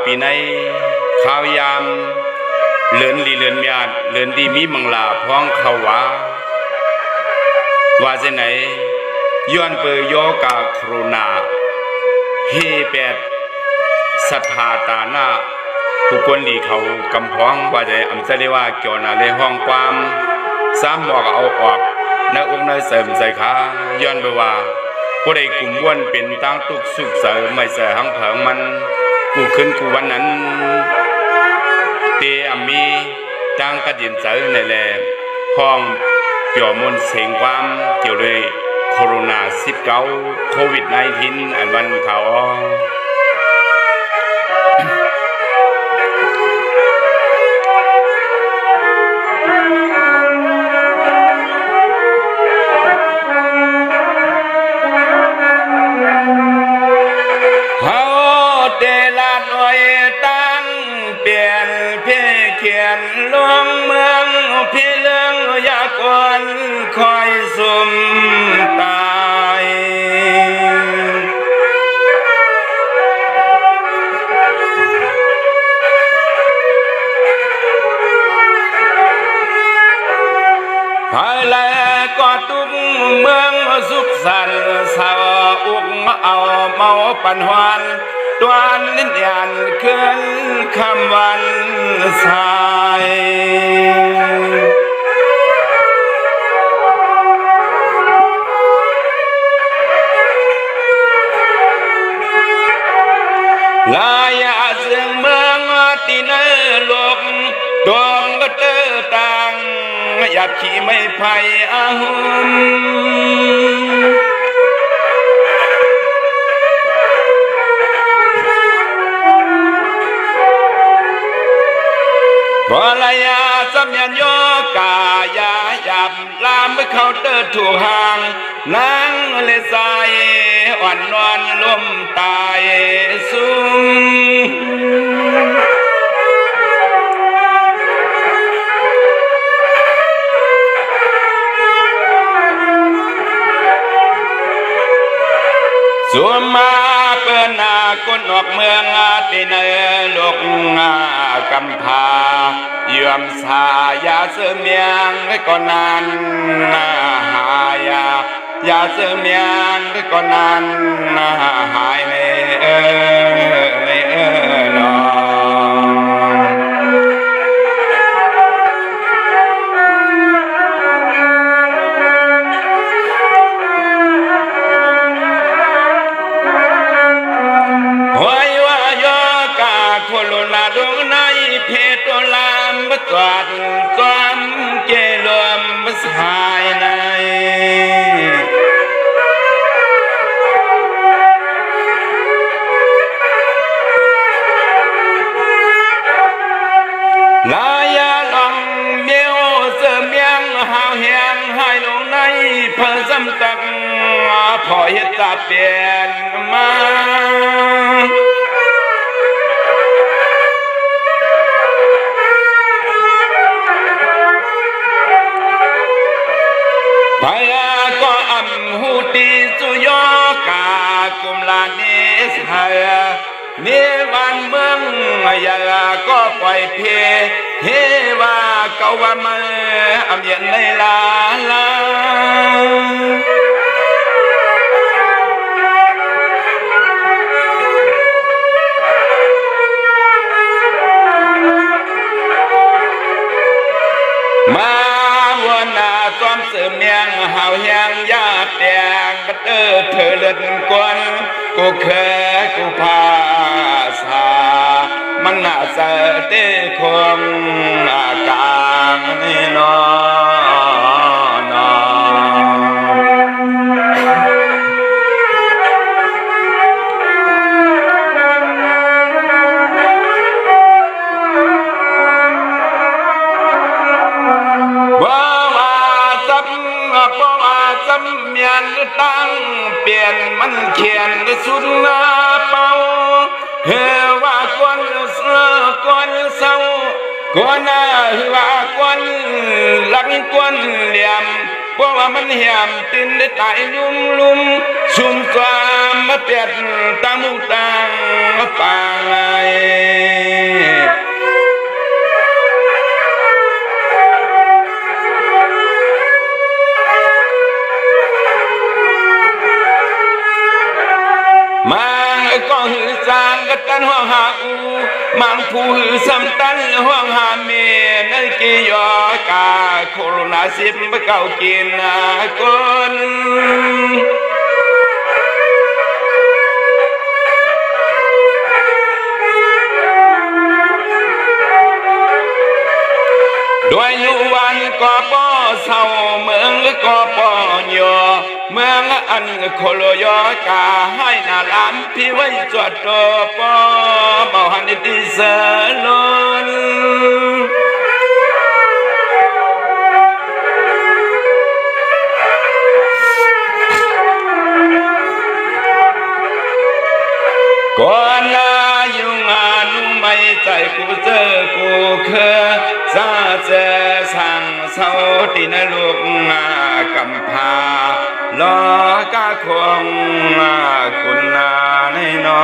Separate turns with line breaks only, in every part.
ปีในข้าวยามเลินลีเลินเมียดเลินดีมีมังลาพ้องเขาว่าจะไหนย้อนเปยโยกาโครนาเฮแปดศรัทธาตาหน้าผู้คนดีเขากำพ้องว่าจะอำเสดว่าเกี่ยวนาเลยห้องความซ้ำบอกเอาออกในองค์ในเสริมใส่ขาย้อนไปว่าผู้ใดกลุ่มว้วนเป็นตั้งตุกสุขเสริมไม่เสหังเผิงมันกูขึ้นกูวันนั้นเตอมีตั้งกระดินเสริมในแหล่ห้องเกี่ยวมนเสียงความเกี่ยวด้วยโคโรนา19โควิด19อันวันเขา
ลงเมืองพี่เลืองอยากวนคอยสุมตายภายแลก็ตุ้มเมืองสุขสันต์สาวอุกเอาเมาปันหวานตวนลิ้นยันขึ้นคำวันสายลายาเสียงเมืองตีเนลกดวงก็เตอตังหยับขี่ไม่ไผ่อาหุมบลายาสัมยัญโยกายาหยับลามไม่เข้าเตอถูกห่างนางเลยใสอ่อนนวลลมตายสูงสวมมาเปิดนาคนออกเมืองตีเนลกกำพาเยื่อมสายาเสือเมียงก็นานหายายาเสือเมียงก็นานหายไม่นอโคโรนาดวงในเพตลามบตวัดความเกลมสหายในลายาลองเมียวเสเมียงหาวแหงหายลงในเพิ่งสำตักพอเหตุตาเปลี่ยนมาพยาก็อัมหูติสุโยกากุมลานิสหายเนวันเมืองยาก็ปล่อยเพเฮว่าเกาวามาอัมเย็นในลาลามาวันนาซ้อมเสือเมียงหาวแหงยาแดงกระเตอเธอเลือดกวนกูเคยกูพาสามันน่าเสตคงอากาศนี่นอนเมียนตั้งเปลี่ยนมันเขียนสุดหน้าเป่าเฮว่ากวนเสือกวนเศร้ากวนหน้าว่ากวนหลังกวนเหลี่ยม เพราะว่ามันเหี่ยมตินได้ตายลุ่มชุมความมาเปียดตามุงตังปางไงมังก็หือสางกตันห้องหาอูมังผู้หือสำตันห้องหาเมนกิยอกาโคโรนาสิบเก่ากินคนด้วยยุวันก็ป้อเศร้าเมืองก็ป้อยอเมืองอันโคโลยอกาให้นาลามพี่ไว้จวดตัวป้อเมาหันติเสลนก่อนนาอยู่งานไม่ใจกูเจอกูเคยซาเจสั่งเศร้าตีนลูกกำพาล้อกะคงคุณนาในนอ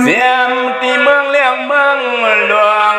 เสียมตีเมืองเรียกเมืองหลวง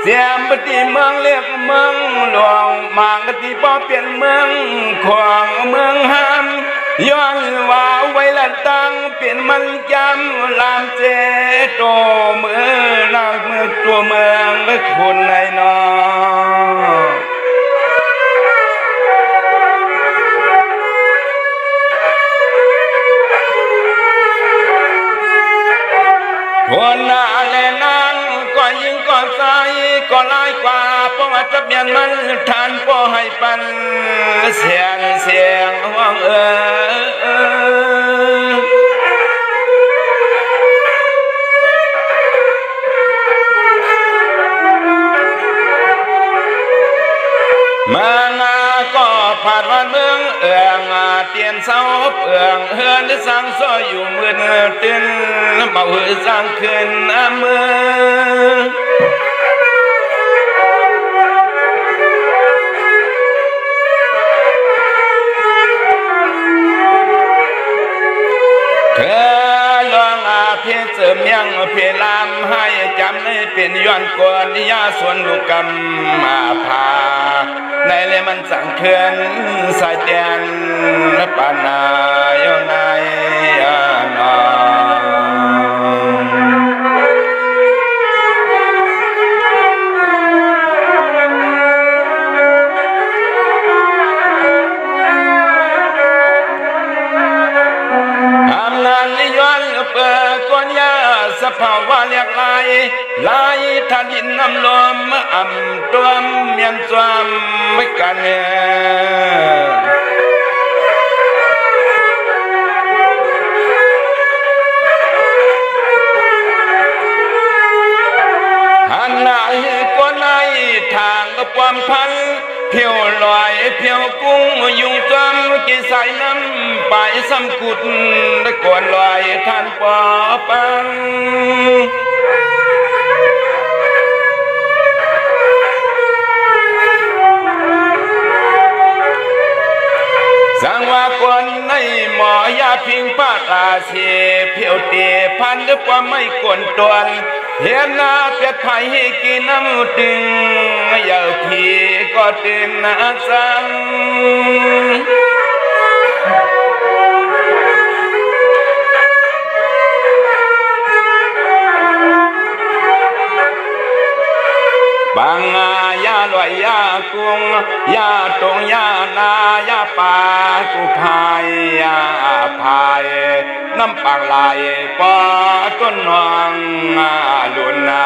เสียมตีเมืองเรียกเมืองหลวงมางกตีป้อเปลี่ยนเมืองขวางเมืองห้ามย้อนว่าไว้ละตั้งเปลี่ยนมันจำลามเจโตเมืองนางเมืองตัวเมืองและคนในนอคนอะไรนั่งก็ยิงก็ใส่ก็ลายกว่าเพราะว่าจะเปลี่ยนมันทานก็ให้ปันเสียงว่างมางาก็ผ่านวันเมืองเตียนเสาเอืองเฮือนได้สั่งซอยอยู่มืดตื่นเมาหือสั่งขึ้นเมืองเธอลองเพียเสริมยังเพียลามให้จำในเป็นย้อนกวนยาส่วนลูกกำพาในเลยมันสั่งเขื่อนสายเตียนปานายนายนอำนาจย้อนเปิดก้อนยาสภาวะเรียกลายทันดินน้ำลมอ่ำตัวเมียนจวมไม่กันหันหน้าก้นในทางกับความพันเพียวลอยเพียวกุ้งยุงจมกินใส่น้ำไปซ้ำกุดได้ก่อนลอยท่านปอปังสังว่าคนในหมอยาพิงป้าตาเสียเพียวเตีพันด้วยความไม่กวนตวนเห็นหน้าเปียดไผ่ให้กินน้ำตึงอย่าพีก็ตื่นหน้าสังบางยาลอยยากุ้งยาตรงยานายาป่ากุพายยาพายน้ำปากลายปอต้นนองลุนนา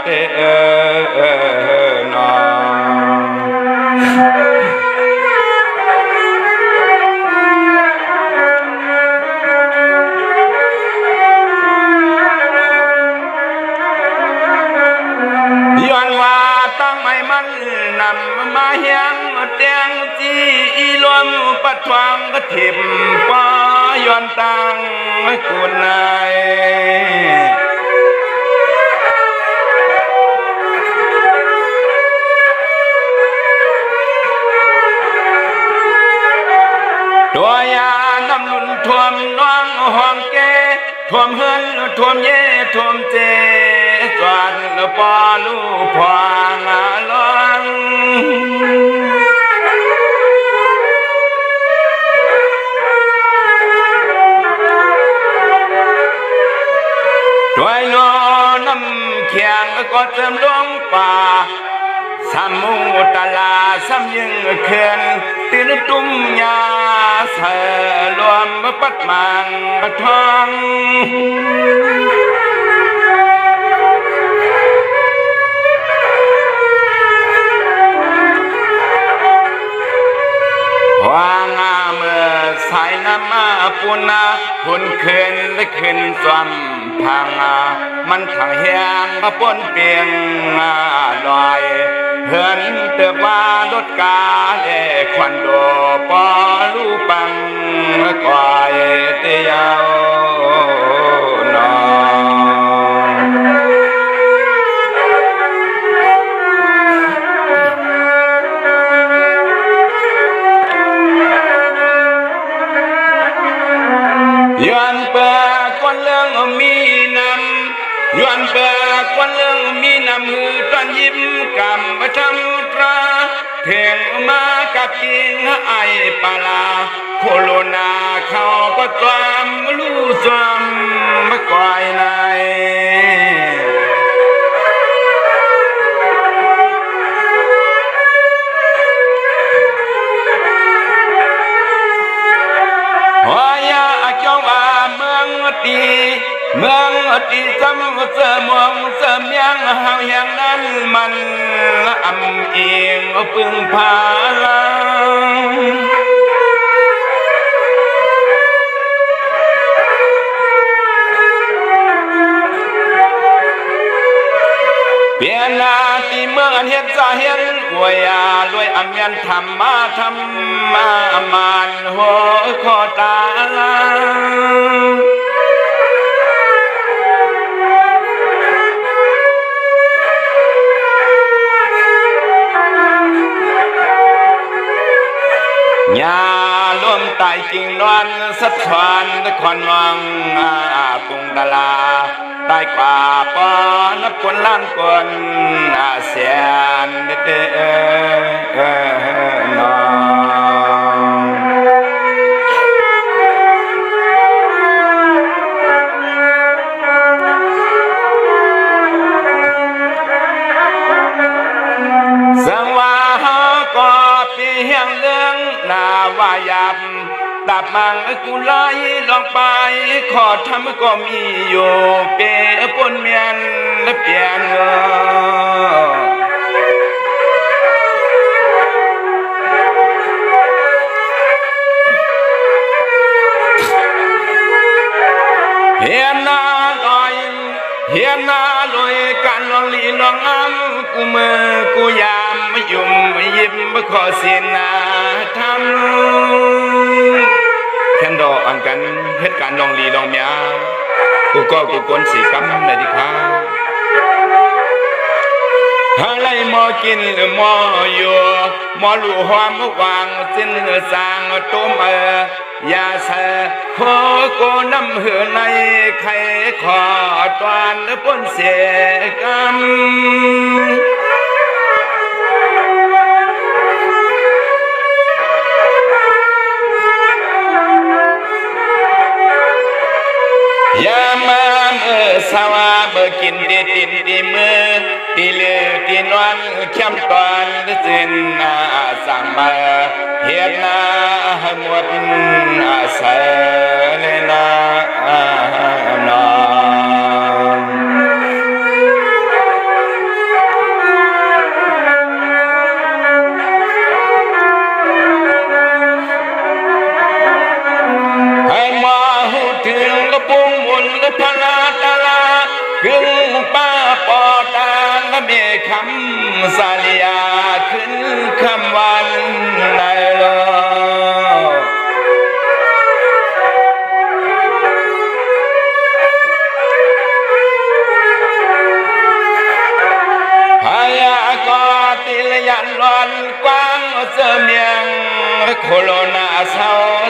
เตนย้อนว่าตั้งไม่มันนำมาเฮียงเตียงจีอีลมไป ปัดทวงก็ถิบป้ายอนตังกุนนายตัวยาน้ำลุนท่วมน้องห้องแกท่วมเฮือนท่วมเย่ท่วมเจสวนปอลูพวงลองด้วยโลน้ำเขียงก็เติมลงป่าสามมุตลาสามยิงเขื่อนตีนตุ้มยาเสรวมปัดมังทองวางเมื่อสายน้ำมาปุนาหุ่นขึ้นและขึ้นสวมพังมันทางเฮียงก็ปนเปียงลอยเหินเติบว่ารถกาเล่ควันโดปอลูปังกวายเตียวนอนย้อนเปิดคนเรื่องมีน้ำย้อนเปิดคนเรื่องมีน้ำมือตอนยิ้มกำมาทำตราเพ่งมากับกิงไอปลาโคโรนาเขาก็ตวามลู่สวมมาก่อยนายเมืองที่ซ้ำเสมองเสมยังหาวอย่างนั้นมันอำเองพึ่งพาลังเปลี่ยนนาที่เมืองเฮ็ดสาเฮ็ดอวยรวยอำยันทำมามันหัวขอตาลังยาลมตายจริงนอนสะท้อนคอนวังปุงดาลาใต้กว่าปอนคนล้านคนเสียนเด้อนสังว่าก็เพียงเรื่องนาวายามดับมังกุไลลองไปขอทำก็มีอยู่เปปนเมียนและเปลี่ยนเฮียนาลอยเฮียนาลอยกันลองลีลองอ้ำกูมือกูยามไม่ยุ่มไม่ยิ้มไม่ขอเสียนาทำแค่ดอกอันกันเหตุการณ์ลองลีลองเมียกูก็กูกวนสีกำเลยดิค่ะอะไรหมอกินหมออยู่หมอลู่หอมวางสิ้นสางต้มยาเสโคโกน้ำเหือในไข่ขอตอนปนเสกยามาเมื่อสาวาเมื่อกินดีตินดีมือตีเลือตีนวันเข้มตอนสิ้นสังมาเฮ็ดนาหมดเสเลนานอนให้มาหูถึงกระปุงมุนกระพลาตาลากึ่งป้าปอตาและเมคำสาลียาขึ้นคำวันในโลก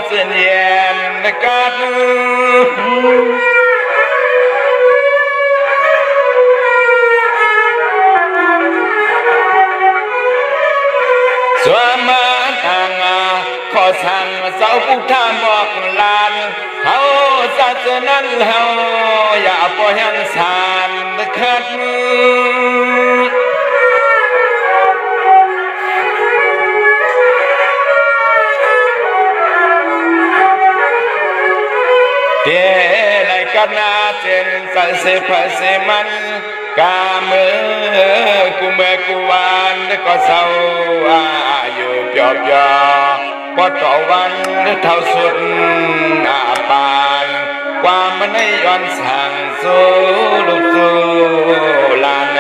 เสียนเย็นกัดสวามาทางขอสั่งเสาผู้ท่ามบอกลานเขาศาสนาเฮาอย่าปล่อยให้สานขัดเดลัยกันนาเจนสันเสพเสมันกาเมื่อกูเมื่อกูวานก็เศร้าอยู่เปียวเปียวพอต่อวันเท่าสุดอาปานความมันให้ย้อนสั่งสู้ลูกสู้ลานใน